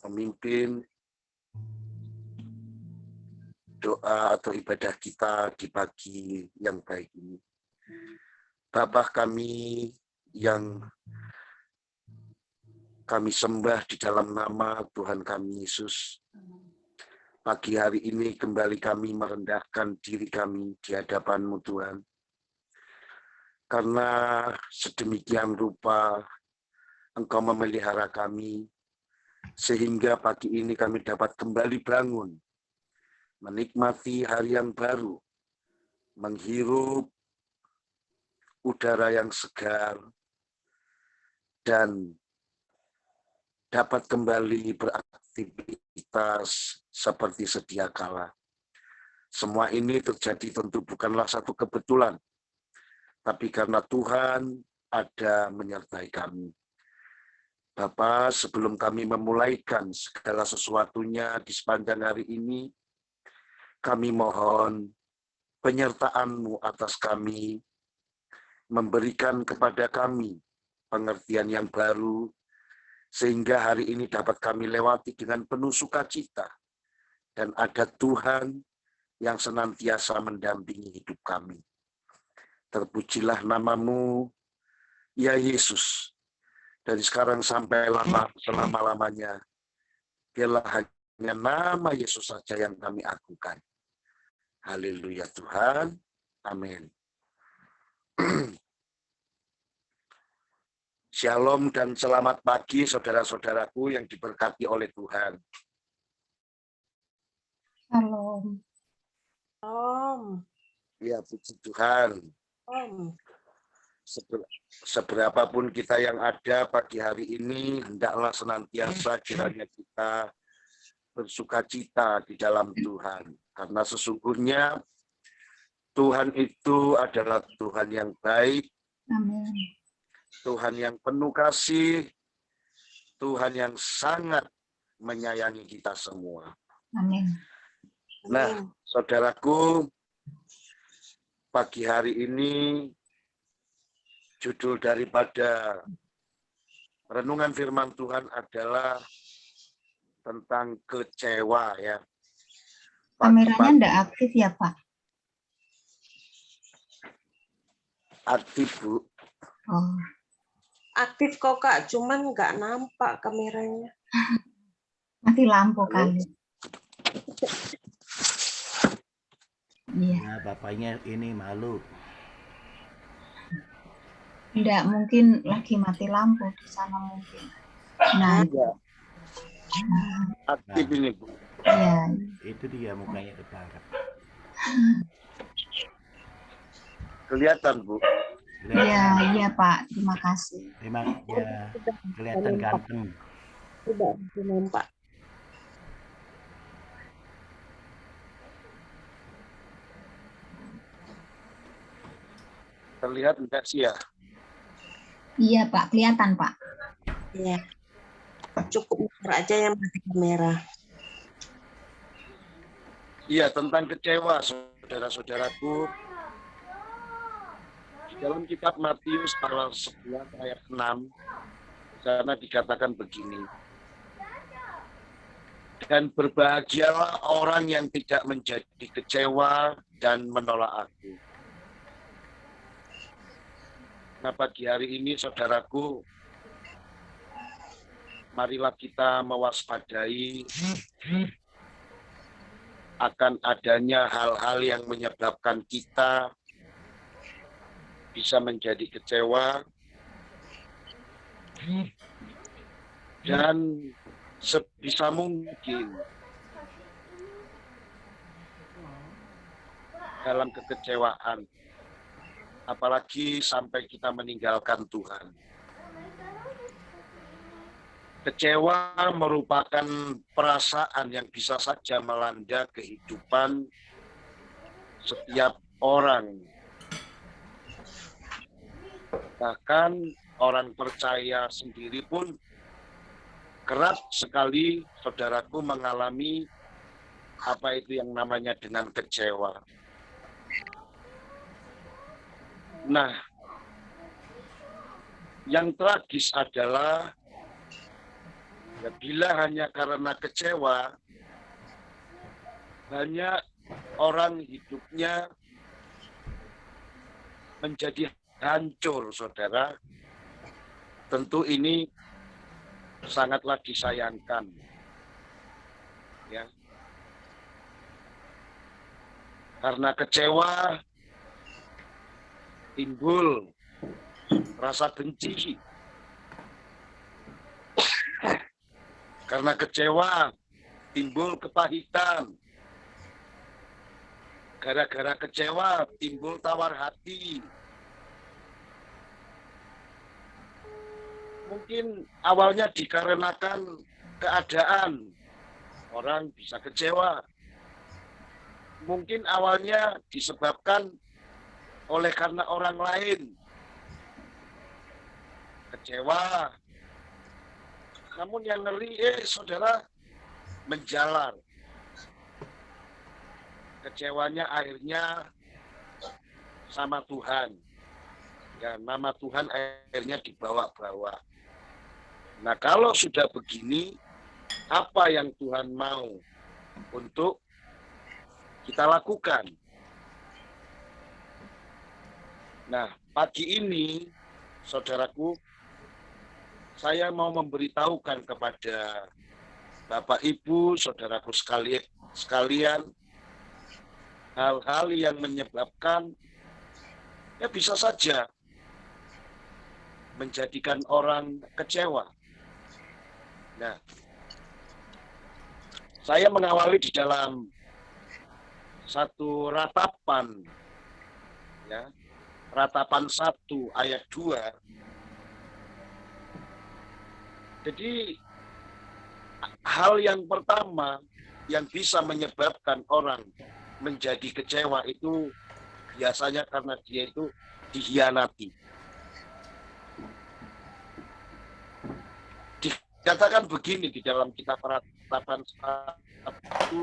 memimpin doa atau ibadah kita di pagi yang baik ini. Bapa kami yang kami sembah di dalam nama Tuhan kami Yesus, pagi hari ini kembali kami merendahkan diri kami di hadapan-Mu Tuhan. Karena sedemikian rupa Engkau memelihara kami, sehingga pagi ini kami dapat kembali bangun, menikmati hari yang baru, menghirup udara yang segar, dan dapat kembali beraktivitas seperti sedia kala. Semua ini terjadi tentu bukanlah satu kebetulan, tapi karena Tuhan ada menyertai kami. Bapa, sebelum kami memulaikan segala sesuatunya di sepanjang hari ini, kami mohon penyertaan-Mu atas kami, memberikan kepada kami pengertian yang baru, sehingga hari ini dapat kami lewati dengan penuh sukacita, dan ada Tuhan yang senantiasa mendampingi hidup kami. Terpujilah nama-Mu, ya Yesus, dari sekarang sampai selama-lamanya. Biarlah hanya nama Yesus saja yang kami agungkan. Haleluya Tuhan. Amin. Shalom dan selamat pagi saudara-saudaraku yang diberkati oleh Tuhan. Shalom. Ya, puji Tuhan. Seberapapun kita yang ada pagi hari ini, hendaklah senantiasa kiranya kita bersukacita di dalam Tuhan. Karena sesungguhnya Tuhan itu adalah Tuhan yang baik, Amin. Tuhan yang penuh kasih, Tuhan yang sangat menyayangi kita semua. Amin. Nah, saudaraku, pagi hari ini judul daripada renungan firman Tuhan adalah tentang kecewa ya. Kameranya enggak aktif ya, Pak? Aktif, Bu. Oh. Aktif kok, Kak, cuman nggak nampak kameranya. Mati lampu kali. Iya. Nah, bapaknya ini malu. Enggak, mungkin lagi mati lampu di sana mungkin. Nah, Ya. Aktif ini, Bu. iya. Itu dia mukanya ke barat. Kelihatan, Bu. Iya, iya Pak. Terima kasih. Memang ya kelihatan ganteng. Tidak nampak. Terlihat enggak sih ya? Iya Pak, kelihatan Pak. Iya. Cukup aja yang mati kamera. Iya, tentang kecewa, saudara-saudaraku. Di dalam kitab Matius pasal 11 ayat 6, di sana dikatakan begini. Dan berbahagialah orang yang tidak menjadi kecewa dan menolak aku. Nah, pagi hari ini, saudaraku, marilah kita mewaspadai akan adanya hal-hal yang menyebabkan kita bisa menjadi kecewa dan sebisa mungkin dalam kekecewaan, apalagi sampai kita meninggalkan Tuhan. Kecewa merupakan perasaan yang bisa saja melanda kehidupan setiap orang. Bahkan orang percaya sendiri pun kerap sekali, saudaraku, mengalami apa itu yang namanya dengan kecewa. Nah, yang tragis adalah Ya, bila hanya karena kecewa, banyak orang hidupnya menjadi hancur, saudara. Tentu ini sangatlah disayangkan. Ya. Karena kecewa timbul rasa benci. Karena kecewa timbul kepahitan. Gara-gara kecewa timbul tawar hati. Mungkin awalnya dikarenakan keadaan, orang bisa kecewa. Mungkin awalnya disebabkan oleh karena orang lain. Kecewa. Namun yang ngeri, saudara, menjalar. Kecewanya akhirnya sama Tuhan. Ya, nama Tuhan akhirnya dibawa-bawa. Nah, kalau sudah begini, apa yang Tuhan mau untuk kita lakukan? Nah, pagi ini, saudaraku, saya mau memberitahukan kepada Bapak Ibu, saudaraku sekalian, hal-hal yang menyebabkan, ya bisa saja, menjadikan orang kecewa. Nah, saya mengawali di dalam satu ratapan, ya, ratapan 1 ayat 2. Jadi hal yang pertama yang bisa menyebabkan orang menjadi kecewa itu biasanya karena dia itu dikhianati. Dikatakan begini di dalam kitab Ratapan 1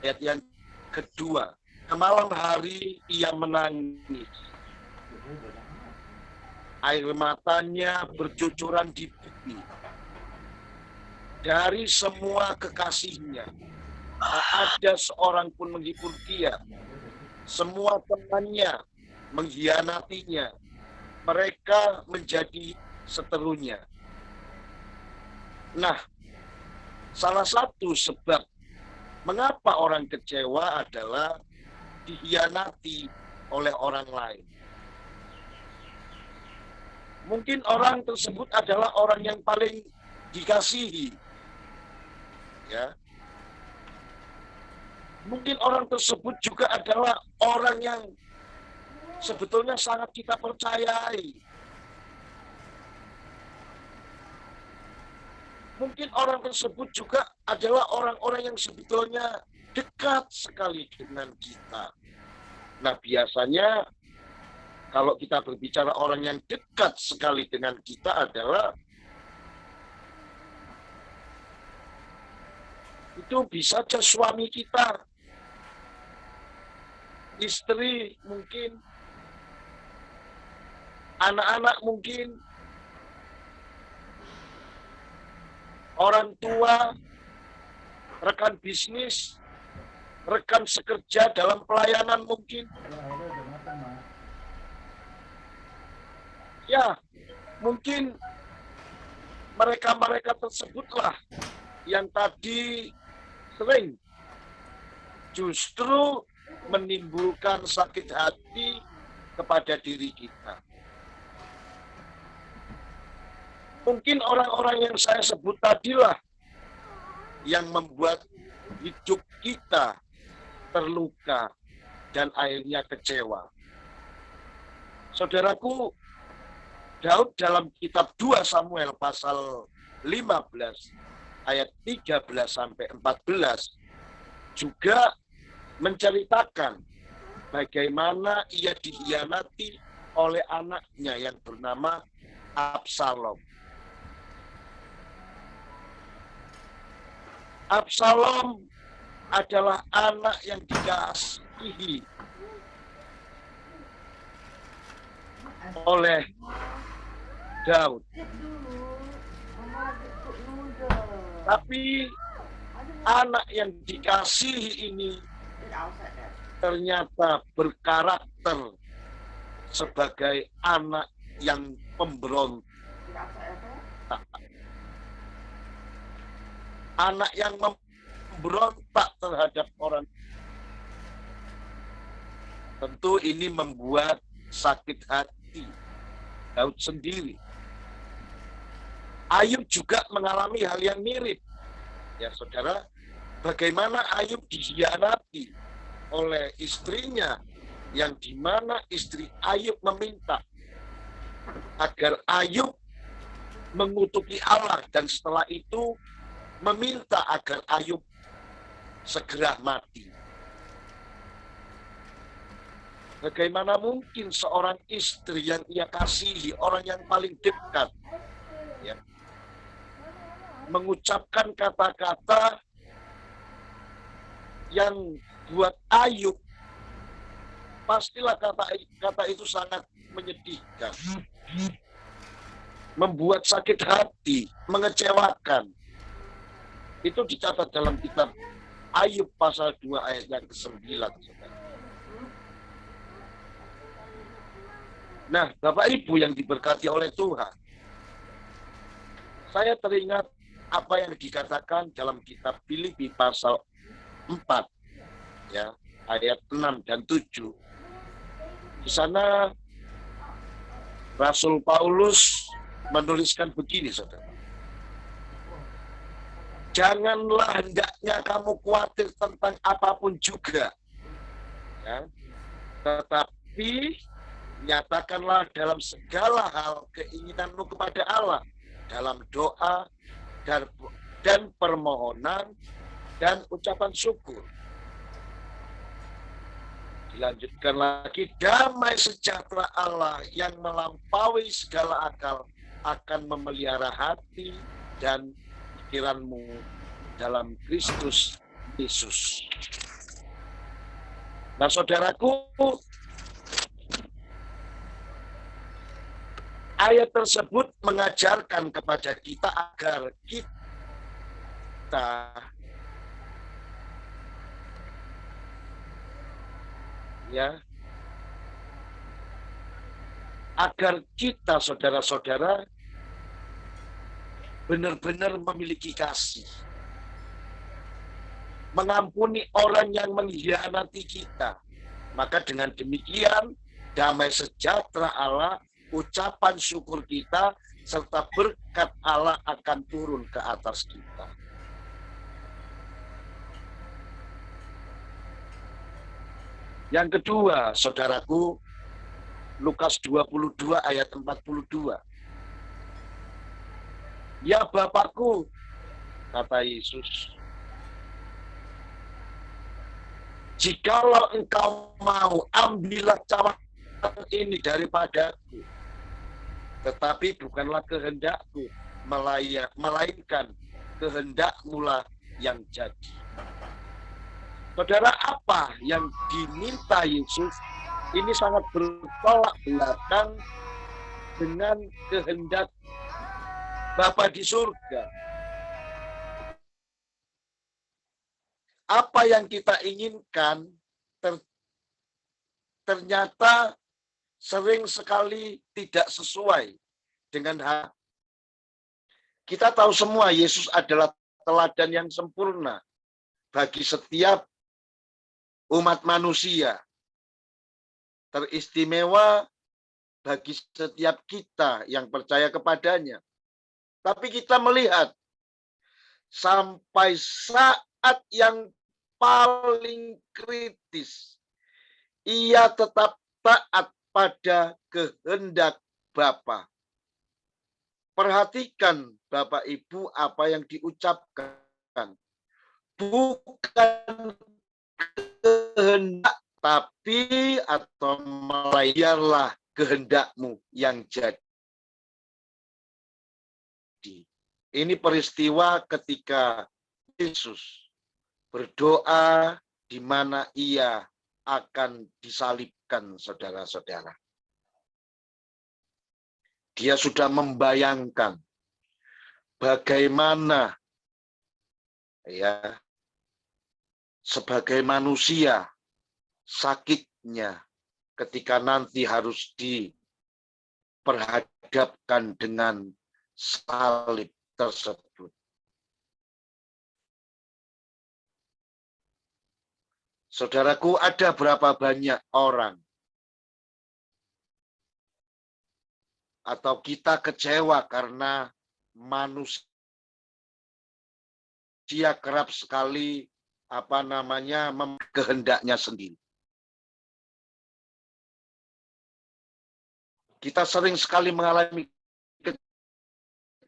ayat yang kedua. Malam hari ia menangis. Air matanya bercucuran di pipi. Dari semua kekasihnya, tak ada seorang pun menghibur dia. Semua temannya mengkhianatinya. Mereka menjadi seterunya. Nah, salah satu sebab mengapa orang kecewa adalah dikhianati oleh orang lain. Mungkin orang tersebut adalah orang yang paling dikasihi. Ya. Mungkin orang tersebut juga adalah orang yang sebetulnya sangat kita percayai. Mungkin orang tersebut juga adalah orang-orang yang sebetulnya dekat sekali dengan kita. Nah, biasanya kalau kita berbicara orang yang dekat sekali dengan kita adalah itu bisa saja suami kita, istri mungkin, anak-anak mungkin, orang tua, rekan bisnis, rekan sekerja dalam pelayanan mungkin. Ya, mungkin mereka-mereka tersebutlah yang tadi sering justru menimbulkan sakit hati kepada diri kita. Mungkin orang-orang yang saya sebut tadilah yang membuat hidup kita terluka dan akhirnya kecewa. Saudaraku, Daud dalam kitab 2 Samuel pasal 15 ayat 13 sampai 14 juga menceritakan bagaimana ia dikhianati oleh anaknya yang bernama Absalom. Absalom adalah anak yang dikasihi oleh Daud. Tapi anak yang dikasihi ini ternyata berkarakter sebagai anak yang pemberontak. Anak yang memberontak terhadap orang. Tentu ini membuat sakit hati Daud sendiri. Ayub juga mengalami hal yang mirip. Ya saudara, bagaimana Ayub dikhianati oleh istrinya, yang dimana istri Ayub meminta agar Ayub mengutuki Allah, dan setelah itu meminta agar Ayub segera mati. Bagaimana mungkin seorang istri yang ia kasihi, orang yang paling dekat, ya, mengucapkan kata-kata yang buat Ayub, pastilah kata itu sangat menyedihkan, membuat sakit hati, mengecewakan. Itu dicatat dalam kitab Ayub pasal 2 ayat yang ke-9. Nah, Bapak Ibu yang diberkati oleh Tuhan, saya teringat apa yang dikatakan dalam kitab Filipi pasal 4, ya, ayat 6 dan 7. Di sana Rasul Paulus menuliskan begini, saudara. Janganlah hendaknya kamu khawatir tentang apapun juga, ya, tetapi nyatakanlah dalam segala hal keinginanmu kepada Allah dalam doa dan permohonan dan ucapan syukur. Dilanjutkan lagi, damai sejahtera Allah yang melampaui segala akal akan memelihara hati dan pikiranmu dalam Kristus Yesus. Nah, saudaraku, ayat tersebut mengajarkan kepada kita agar kita saudara-saudara benar-benar memiliki kasih, mengampuni orang yang mengkhianati kita. Maka dengan demikian damai sejahtera Allah, ucapan syukur kita, serta berkat Allah akan turun ke atas kita. Yang kedua, saudaraku, Lukas 22 ayat 42. Ya Bapakku, kata Yesus, jikalau engkau mau, ambillah cawan ini daripadaku. Tetapi bukanlah kehendakku, melainkan kehendakmu-lah yang jadi. Saudara, apa yang diminta Yesus ini sangat bertolak belakang dengan kehendak Bapa di surga. Apa yang kita inginkan ternyata sering sekali tidak sesuai dengan hak. Kita tahu semua Yesus adalah teladan yang sempurna bagi setiap umat manusia. Teristimewa bagi setiap kita yang percaya kepadanya. Tapi kita melihat sampai saat yang paling kritis, ia tetap taat pada kehendak Bapa. Perhatikan Bapak Ibu apa yang diucapkan. Bukan kehendak, tapi atau melainkan kehendakmu yang jadi. Ini peristiwa ketika Yesus berdoa di mana ia akan disalibkan, saudara-saudara. Dia sudah membayangkan bagaimana ya sebagai manusia sakitnya ketika nanti harus diperhadapkan dengan salib tersebut. Saudaraku, ada berapa banyak orang atau kita kecewa karena manusia kerap sekali kehendaknya sendiri. Kita sering sekali mengalami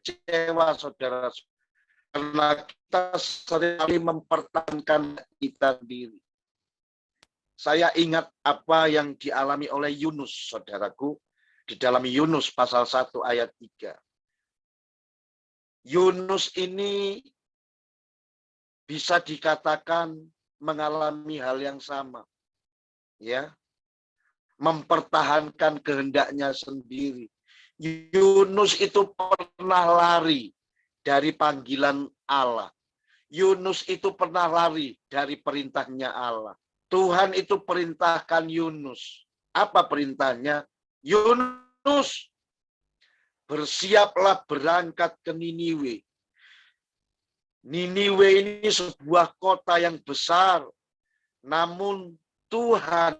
kecewa, saudara, karena kita sering mempertahankan kita sendiri. Saya ingat apa yang dialami oleh Yunus, saudaraku, di dalam Yunus pasal 1 ayat 3. Yunus ini bisa dikatakan mengalami hal yang sama. Ya. Mempertahankan kehendaknya sendiri. Yunus itu pernah lari dari panggilan Allah. Yunus itu pernah lari dari perintahnya Allah. Tuhan itu perintahkan Yunus. Apa perintahnya? Yunus, bersiaplah berangkat ke Niniwe. Niniwe ini sebuah kota yang besar. Namun Tuhan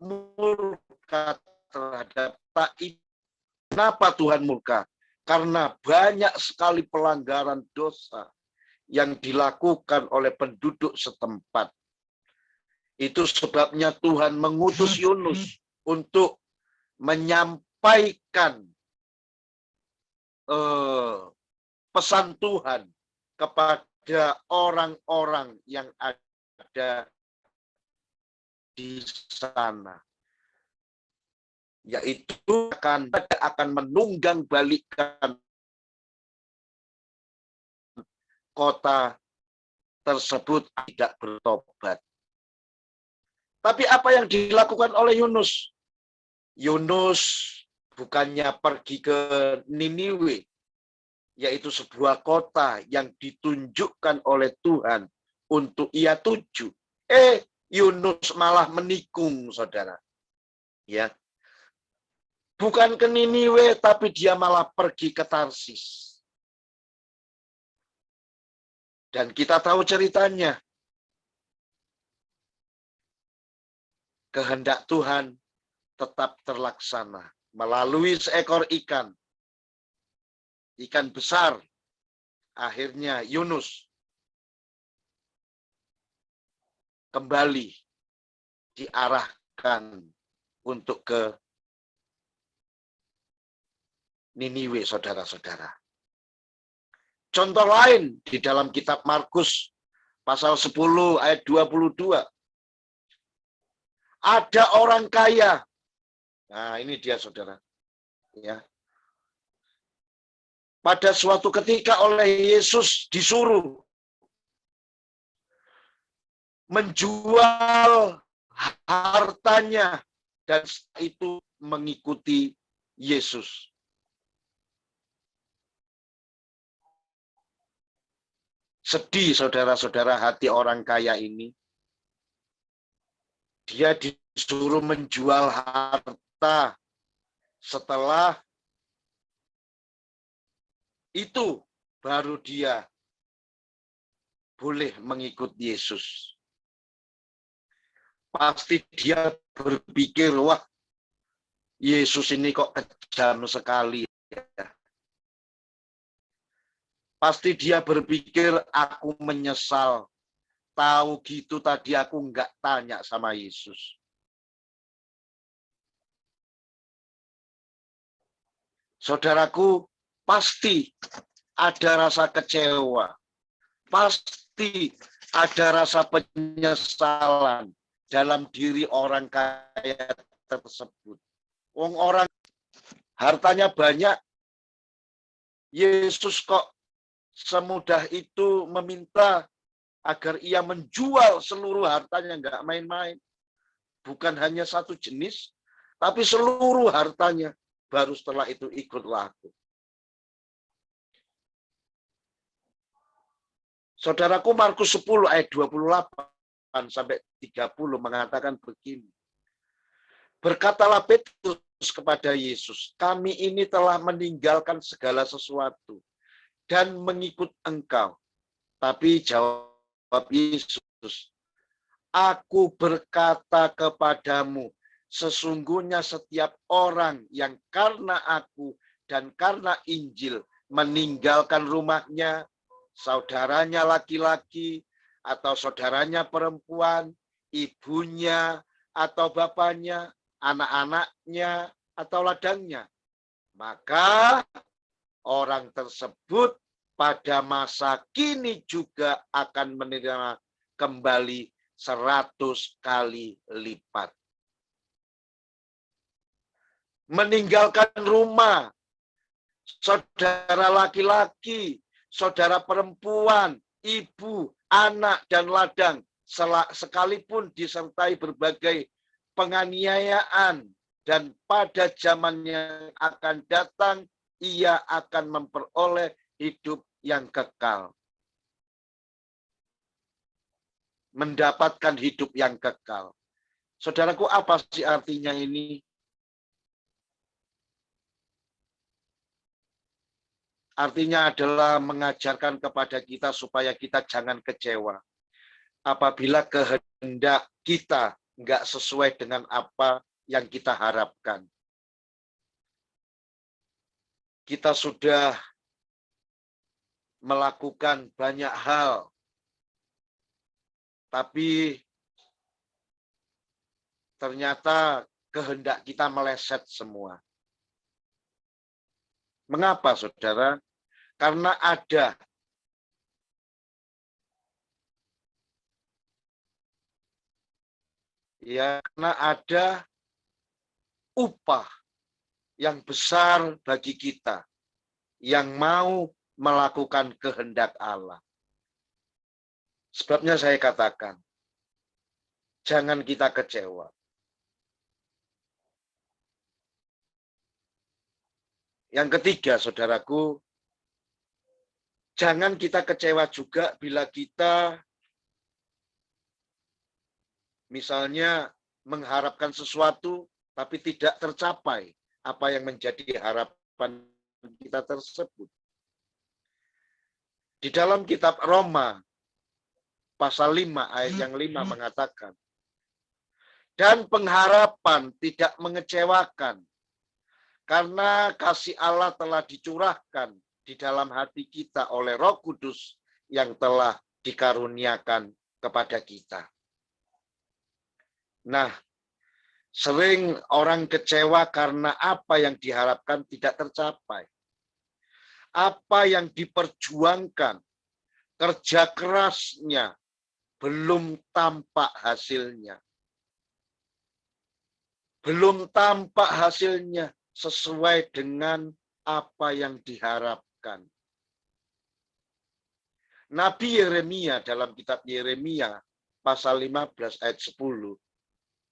murka terhadap Taif. Kenapa Tuhan murka? Karena banyak sekali pelanggaran dosa yang dilakukan oleh penduduk setempat. Itu sebabnya Tuhan mengutus Yunus untuk menyampaikan pesan Tuhan kepada orang-orang yang ada di sana. Yaitu akan menunggang balikan kota tersebut tidak bertobat. Tapi apa yang dilakukan oleh Yunus? Yunus bukannya pergi ke Niniwe, yaitu sebuah kota yang ditunjukkan oleh Tuhan untuk ia tuju. Yunus malah menikung, saudara. Ya, bukan ke Niniwe, tapi dia malah pergi ke Tarsis. Dan kita tahu ceritanya. Kehendak Tuhan tetap terlaksana melalui seekor ikan besar. Akhirnya Yunus kembali diarahkan untuk ke Niniwe, saudara-saudara. Contoh lain di dalam kitab Markus pasal 10 ayat 22. Ada orang kaya. Nah, ini dia, saudara. Ya. Pada suatu ketika oleh Yesus disuruh menjual hartanya dan setelah itu mengikuti Yesus. Sedih, saudara-saudara, hati orang kaya ini. Dia disuruh menjual harta. Setelah itu baru dia boleh mengikut Yesus. Pasti dia berpikir, wah, Yesus ini kok kejam sekali. Pasti dia berpikir, aku menyesal. Tahu gitu tadi aku nggak tanya sama Yesus. Saudaraku, pasti ada rasa kecewa. Pasti ada rasa penyesalan dalam diri orang kaya tersebut. Orang hartanya banyak, Yesus kok semudah itu meminta agar ia menjual seluruh hartanya, nggak main-main. Bukan hanya satu jenis, tapi seluruh hartanya. baru setelah itu ikutlah aku. Saudaraku, Markus 10 ayat 28 sampai 30 mengatakan begini. Berkatalah Petrus kepada Yesus, kami ini telah meninggalkan segala sesuatu dan mengikut engkau. Tapi jawab Yesus, aku berkata kepadamu, sesungguhnya setiap orang yang karena aku dan karena Injil meninggalkan rumahnya, saudaranya laki-laki atau saudaranya perempuan, ibunya atau bapaknya, anak-anaknya atau ladangnya, maka orang tersebut pada masa kini juga akan menerima kembali 100 kali lipat. Meninggalkan rumah, saudara laki-laki, saudara perempuan, ibu, anak, dan ladang, sekalipun disertai berbagai penganiayaan, dan pada zaman yang akan datang, ia akan memperoleh hidup yang kekal. Mendapatkan hidup yang kekal. Saudaraku, apa sih artinya ini? Artinya adalah mengajarkan kepada kita supaya kita jangan kecewa. Apabila kehendak kita nggak sesuai dengan apa yang kita harapkan. Kita sudah melakukan banyak hal, tapi ternyata kehendak kita meleset semua. Mengapa, saudara? Karena ada upah yang besar bagi kita yang mau melakukan kehendak Allah. Sebabnya saya katakan, jangan kita kecewa. Yang ketiga, saudaraku, jangan kita kecewa juga bila kita misalnya mengharapkan sesuatu tapi tidak tercapai apa yang menjadi harapan kita tersebut. Di dalam kitab Roma pasal 5 ayat yang 5 mengatakan, dan pengharapan tidak mengecewakan karena kasih Allah telah dicurahkan di dalam hati kita oleh Roh Kudus yang telah dikaruniakan kepada kita. Nah, sering orang kecewa karena apa yang diharapkan tidak tercapai. Apa yang diperjuangkan, kerja kerasnya, belum tampak hasilnya. Belum tampak hasilnya sesuai dengan apa yang diharapkan. Nabi Yeremia dalam kitab Yeremia pasal 15 ayat 10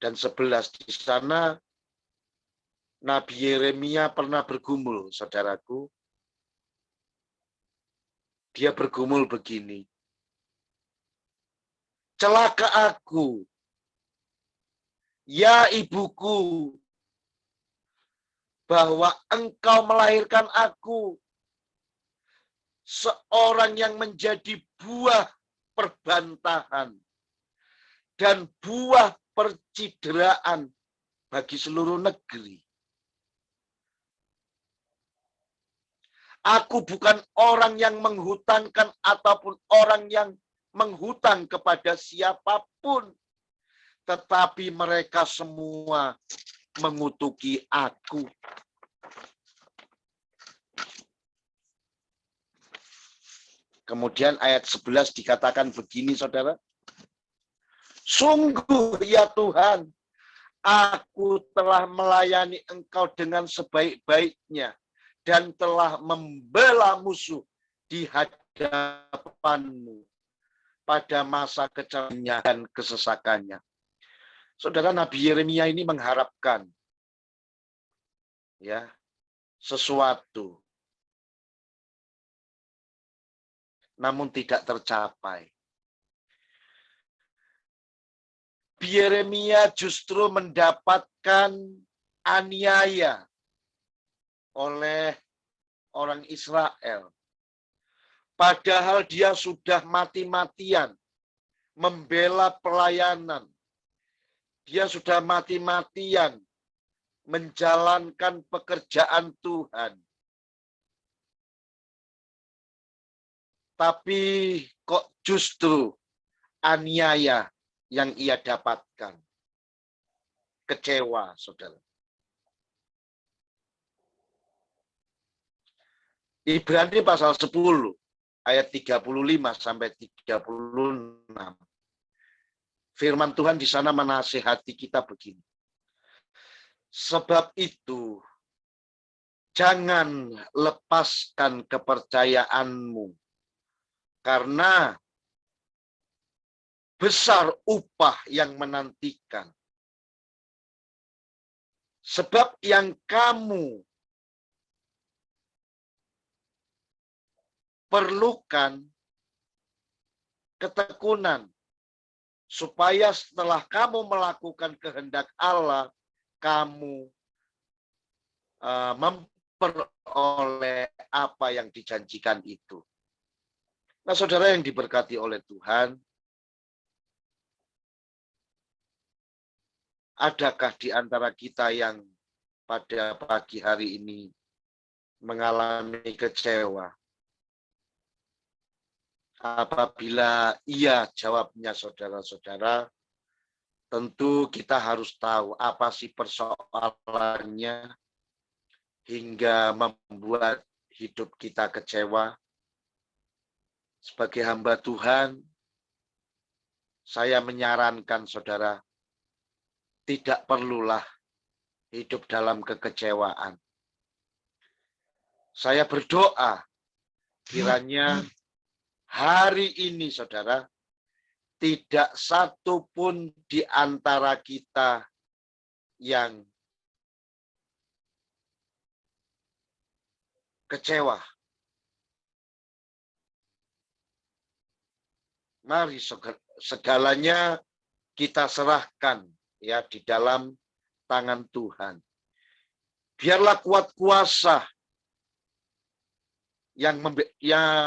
dan 11 di sana Nabi Yeremia pernah bergumul, saudaraku. Dia bergumul begini. Celaka aku, ya ibuku, bahwa engkau melahirkan aku, seorang yang menjadi buah perbantahan dan buah percideraan bagi seluruh negeri. Aku bukan orang yang menghutangkan ataupun orang yang menghutang kepada siapapun, tetapi mereka semua mengutuki aku. Kemudian ayat 11 dikatakan begini, saudara. Sungguh ya Tuhan, aku telah melayani engkau dengan sebaik-baiknya dan telah membela musuh di hadapanmu pada masa kecelakaan dan kesesakannya. Saudara, Nabi Yeremia ini mengharapkan, ya, sesuatu, namun tidak tercapai. Yeremia justru mendapatkan aniaya oleh orang Israel. Padahal dia sudah mati-matian membela pelayanan. Dia sudah mati-matian menjalankan pekerjaan Tuhan. Tapi kok justru aniaya yang ia dapatkan. Kecewa, saudara. Ibrani pasal 10, ayat 35 sampai 36. Firman Tuhan di sana menasihati kita begini. Sebab itu, jangan lepaskan kepercayaanmu, karena besar upah yang menantikan. Sebab yang kamu perlukan ketekunan, supaya setelah kamu melakukan kehendak Allah, kamu memperoleh apa yang dijanjikan itu. Nah, saudara yang diberkati oleh Tuhan, adakah di antara kita yang pada pagi hari ini mengalami kecewa? Apabila iya jawabnya saudara-saudara, tentu kita harus tahu apa sih persoalannya hingga membuat hidup kita kecewa. Sebagai hamba Tuhan, saya menyarankan saudara, tidak perlulah hidup dalam kekecewaan. Saya berdoa, kiranya hari ini saudara, tidak satu pun di antara kita yang kecewa. Mari segalanya kita serahkan ya di dalam tangan Tuhan. Biarlah kuat kuasa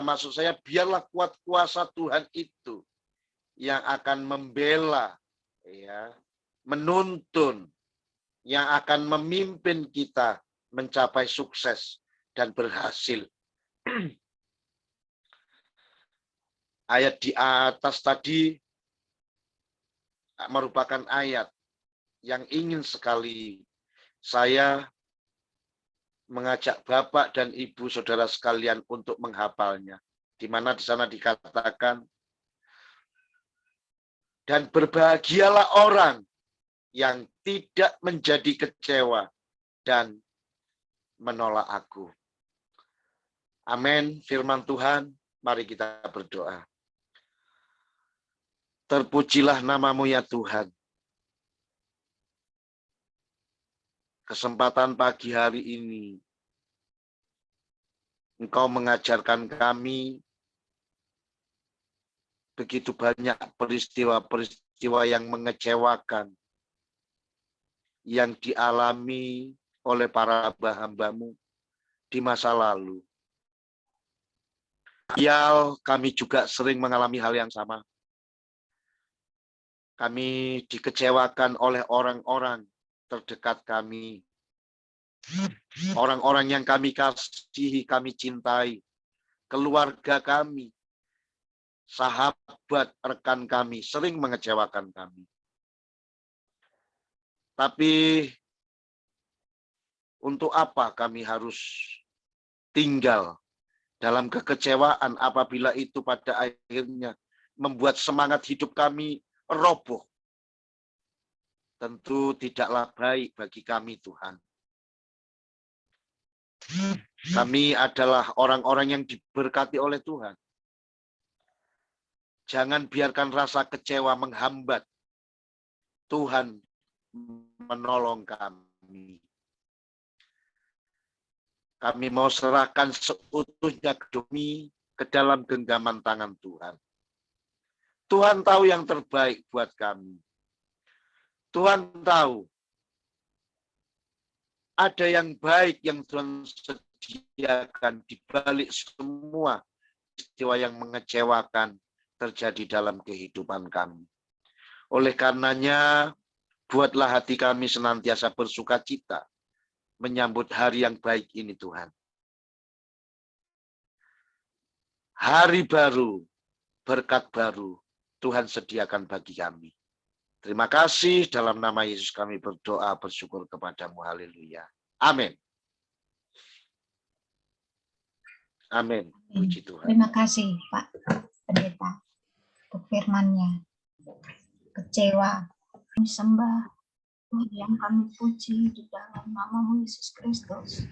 maksud saya biarlah kuat kuasa Tuhan itu yang akan membela ya, menuntun, yang akan memimpin kita mencapai sukses dan berhasil. Ayat di atas tadi merupakan ayat yang ingin sekali saya mengajak Bapak dan Ibu saudara sekalian untuk menghafalnya. Di mana di sana dikatakan, dan berbahagialah orang yang tidak menjadi kecewa dan menolak aku. Amin. Firman Tuhan, mari kita berdoa. Terpujilah namamu ya Tuhan. Kesempatan pagi hari ini, Engkau mengajarkan kami begitu banyak peristiwa-peristiwa yang mengecewakan, yang dialami oleh para hamba-Mu di masa lalu. Ya, kami juga sering mengalami hal yang sama. Kami dikecewakan oleh orang-orang terdekat kami. Orang-orang yang kami kasihi, kami cintai. Keluarga kami, sahabat, rekan kami sering mengecewakan kami. Tapi untuk apa kami harus tinggal dalam kekecewaan apabila itu pada akhirnya membuat semangat hidup kami roboh? Tentu tidaklah baik bagi kami, Tuhan. Kami adalah orang-orang yang diberkati oleh Tuhan. Jangan biarkan rasa kecewa menghambat Tuhan menolong kami. Kami mau serahkan seutuhnya kami ke dalam genggaman tangan Tuhan. Tuhan tahu yang terbaik buat kami. Tuhan tahu ada yang baik yang Tuhan sediakan di balik semua peristiwa yang mengecewakan terjadi dalam kehidupan kami. Oleh karenanya, buatlah hati kami senantiasa bersukacita menyambut hari yang baik ini, Tuhan. Hari baru, berkat baru, Tuhan sediakan bagi kami. Terima kasih, dalam nama Yesus kami berdoa, bersyukur kepadamu. Haleluya. Amin. Amin. Puji Tuhan. Terima kasih Pak Pendeta untuk firman-Nya. Kecewa, kami sembah, Tuhan yang kami puji di dalam nama-Mu Yesus Kristus.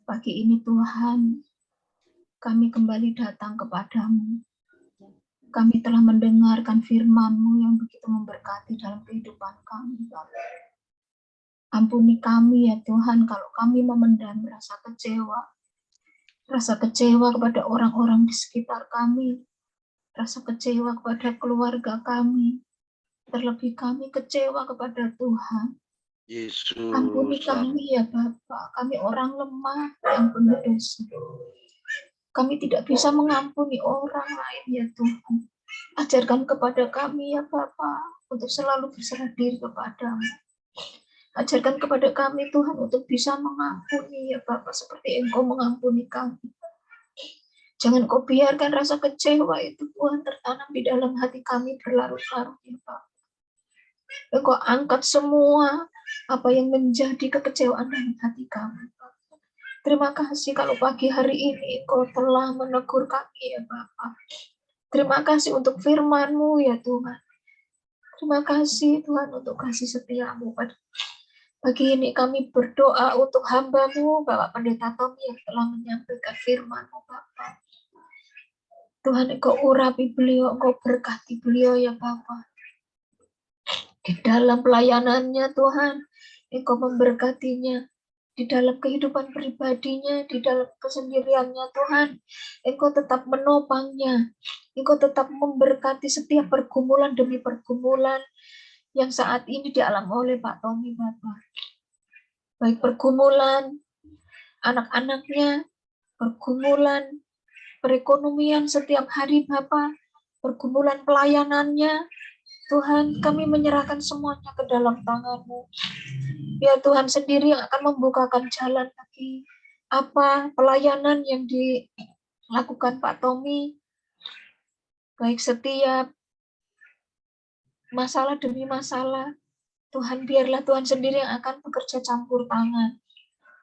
Pagi ini Tuhan, kami kembali datang kepadamu. Kami telah mendengarkan firman-Mu yang begitu memberkati dalam kehidupan kami, Bapak. Ampuni kami ya Tuhan kalau kami memendam rasa kecewa kepada orang-orang di sekitar kami, rasa kecewa kepada keluarga kami, terlebih kami kecewa kepada Tuhan. Yesus. Ampuni kami ya Bapak, kami orang lemah yang penuh dosa. Kami tidak bisa mengampuni orang lain ya Tuhan. Ajarkan kepada kami ya Bapak untuk selalu berserah diri kepadamu. Ajarkan kepada kami Tuhan untuk bisa mengampuni ya Bapak seperti Engkau mengampuni kami. Jangan Kau biarkan rasa kecewa itu Tuhan tertanam di dalam hati kami berlarut-larut ya Bapak. Engkau angkat semua apa yang menjadi kekecewaan dalam hati kami. Terima kasih kalau pagi hari ini Engkau telah menegur kami ya Bapak. Terima kasih untuk firman-Mu ya Tuhan. Terima kasih Tuhan untuk kasih setia-Mu. Pagi ini kami berdoa untuk hamba-Mu, Bapak Pendeta Tommy yang telah menyampaikan firman-Mu Bapak. Tuhan Engkau urapi beliau, Engkau berkati beliau ya Bapak. Di dalam pelayanannya Tuhan, Engkau memberkatinya. Di dalam kehidupan pribadinya, di dalam kesendiriannya Tuhan, Engkau tetap menopangnya. Engkau tetap memberkati setiap pergumulan demi pergumulan yang saat ini dialami oleh Pak Tommy Bapak. Baik pergumulan anak-anaknya, pergumulan perekonomian setiap hari Bapak, pergumulan pelayanannya, Tuhan kami menyerahkan semuanya ke dalam tangan-Mu. Biar Tuhan sendiri yang akan membukakan jalan bagi apa pelayanan yang dilakukan Pak Tommy, baik setiap masalah demi masalah. Tuhan biarlah Tuhan sendiri yang akan bekerja campur tangan.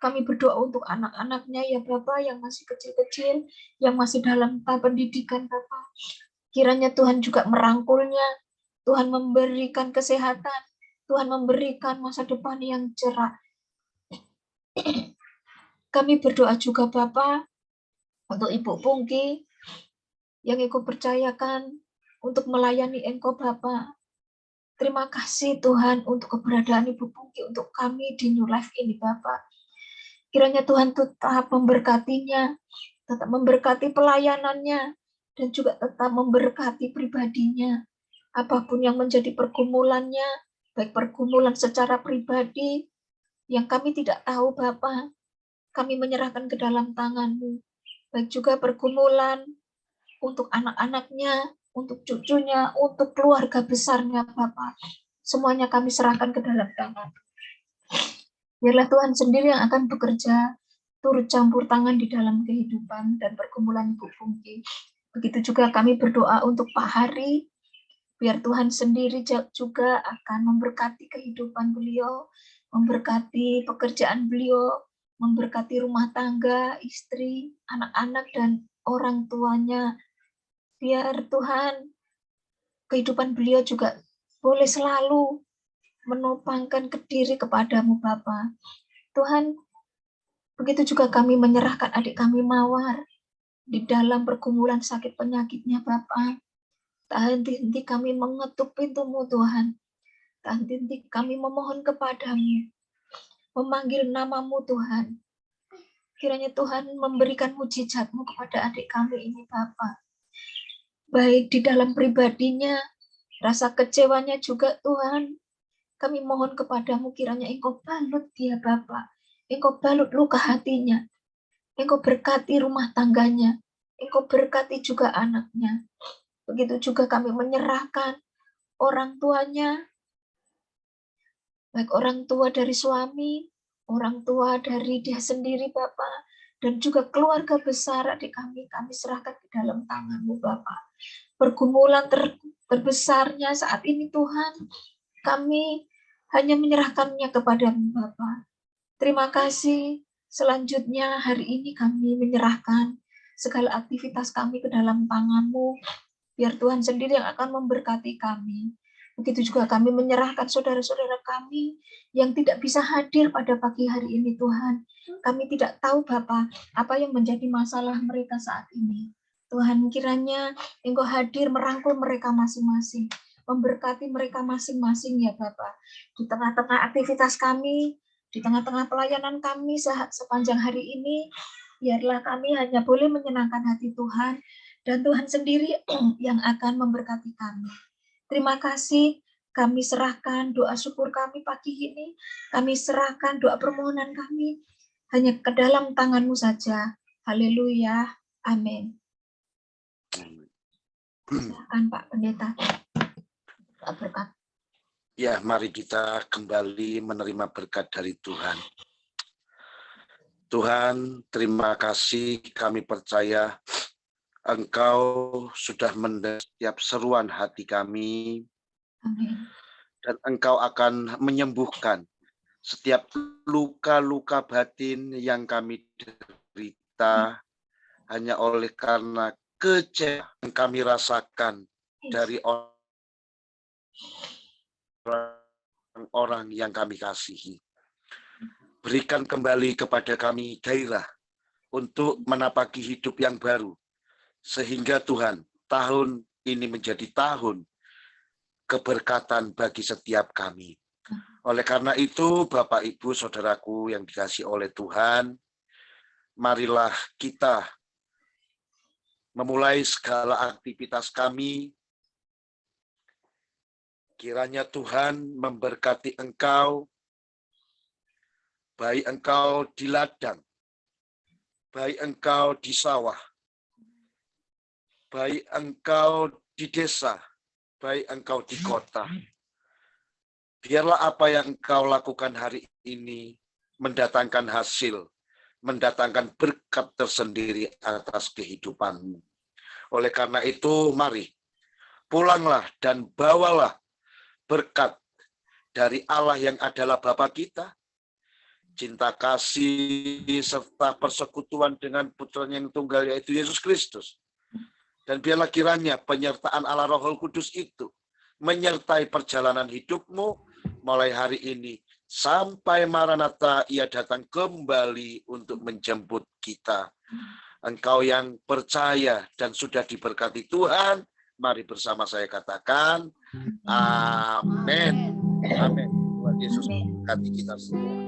Kami berdoa untuk anak-anaknya ya Bapak yang masih kecil-kecil, yang masih dalam tahap pendidikan Bapak. Kiranya Tuhan juga merangkulnya, Tuhan memberikan kesehatan, Tuhan memberikan masa depan yang cerah. Kami berdoa juga Bapak untuk Ibu Pungki yang Engkau percayakan untuk melayani Engkau Bapak. Terima kasih Tuhan untuk keberadaan Ibu Pungki untuk kami di New Life ini Bapak. Kiranya Tuhan tetap memberkatinya, tetap memberkati pelayanannya, dan juga tetap memberkati pribadinya. Apapun yang menjadi pergumulannya, baik pergumulan secara pribadi, yang kami tidak tahu Bapak, kami menyerahkan ke dalam tangan-Mu. Baik juga pergumulan untuk anak-anaknya, untuk cucunya, untuk keluarga besarnya Bapak. Semuanya kami serahkan ke dalam tangan. Biarlah Tuhan sendiri yang akan bekerja, turut campur tangan di dalam kehidupan dan pergumulan Ibu Pungki. Begitu juga kami berdoa untuk Pak Hari, biar Tuhan sendiri juga akan memberkati kehidupan beliau, memberkati pekerjaan beliau, memberkati rumah tangga, istri, anak-anak, dan orang tuanya. Biar Tuhan, kehidupan beliau juga boleh selalu menopangkan kediri kepadamu Bapa. Tuhan, begitu juga kami menyerahkan adik kami Mawar di dalam pergumulan sakit penyakitnya Bapa. Tak henti-henti kami mengetuk pintu-Mu Tuhan. Tak henti-henti kami memohon kepadamu, memanggil nama-Mu Tuhan. Kiranya Tuhan memberikan mujizat-Mu kepada adik kami ini Bapa. Baik di dalam pribadinya, rasa kecewanya juga Tuhan. Kami mohon kepadamu kiranya Engkau balut dia Bapa. Engkau balut luka hatinya. Engkau berkati rumah tangganya. Engkau berkati juga anaknya. Begitu juga kami menyerahkan orang tuanya, baik orang tua dari suami, orang tua dari dia sendiri Bapak, dan juga keluarga besar adik kami serahkan ke dalam tangan-Mu Bapak. Pergumulan terbesarnya saat ini Tuhan, kami hanya menyerahkannya kepada-Mu Bapak. Terima kasih. Selanjutnya hari ini kami menyerahkan segala aktivitas kami ke dalam tangan-Mu. Biar Tuhan sendiri yang akan memberkati kami. Begitu juga kami menyerahkan saudara-saudara kami yang tidak bisa hadir pada pagi hari ini Tuhan. Kami tidak tahu Bapa apa yang menjadi masalah mereka saat ini. Tuhan kiranya Engkau hadir merangkul mereka masing-masing. Memberkati mereka masing-masing ya Bapa. Di tengah-tengah aktivitas kami, di tengah-tengah pelayanan kami sepanjang hari ini, biarlah kami hanya boleh menyenangkan hati Tuhan. Dan Tuhan sendiri yang akan memberkati kami. Terima kasih, kami serahkan doa syukur kami pagi ini, kami serahkan doa permohonan kami, hanya ke dalam tangan-Mu saja. Haleluya, amin. Silakan Pak Pendeta. Berkat. Ya, mari kita kembali menerima berkat dari Tuhan. Tuhan, terima kasih, kami percaya Engkau sudah mendengar setiap seruan hati kami. Amin. Dan Engkau akan menyembuhkan setiap luka-luka batin yang kami derita hanya oleh karena kecewa yang kami rasakan dari orang-orang yang kami kasihi. Berikan kembali kepada kami gairah untuk menapaki hidup yang baru. Sehingga Tuhan, tahun ini menjadi tahun keberkatan bagi setiap kami. Oleh karena itu, Bapak, Ibu, Saudaraku yang dikasihi oleh Tuhan, marilah kita memulai segala aktivitas kami. Kiranya Tuhan memberkati engkau, baik engkau di ladang, baik engkau di sawah, baik engkau di desa, baik engkau di kota. Biarlah apa yang engkau lakukan hari ini mendatangkan hasil, mendatangkan berkat tersendiri atas kehidupanmu. Oleh karena itu, mari pulanglah dan bawalah berkat dari Allah yang adalah Bapa kita, cinta kasih serta persekutuan dengan Putranya yang tunggal yaitu Yesus Kristus. Dan biarlah kiranya penyertaan Allah Roh Kudus itu menyertai perjalanan hidupmu mulai hari ini sampai Maranatha ia datang kembali untuk menjemput kita. Engkau yang percaya dan sudah diberkati Tuhan, mari bersama saya katakan, amin. Amin. Tuhan Yesus memberkati kita semua.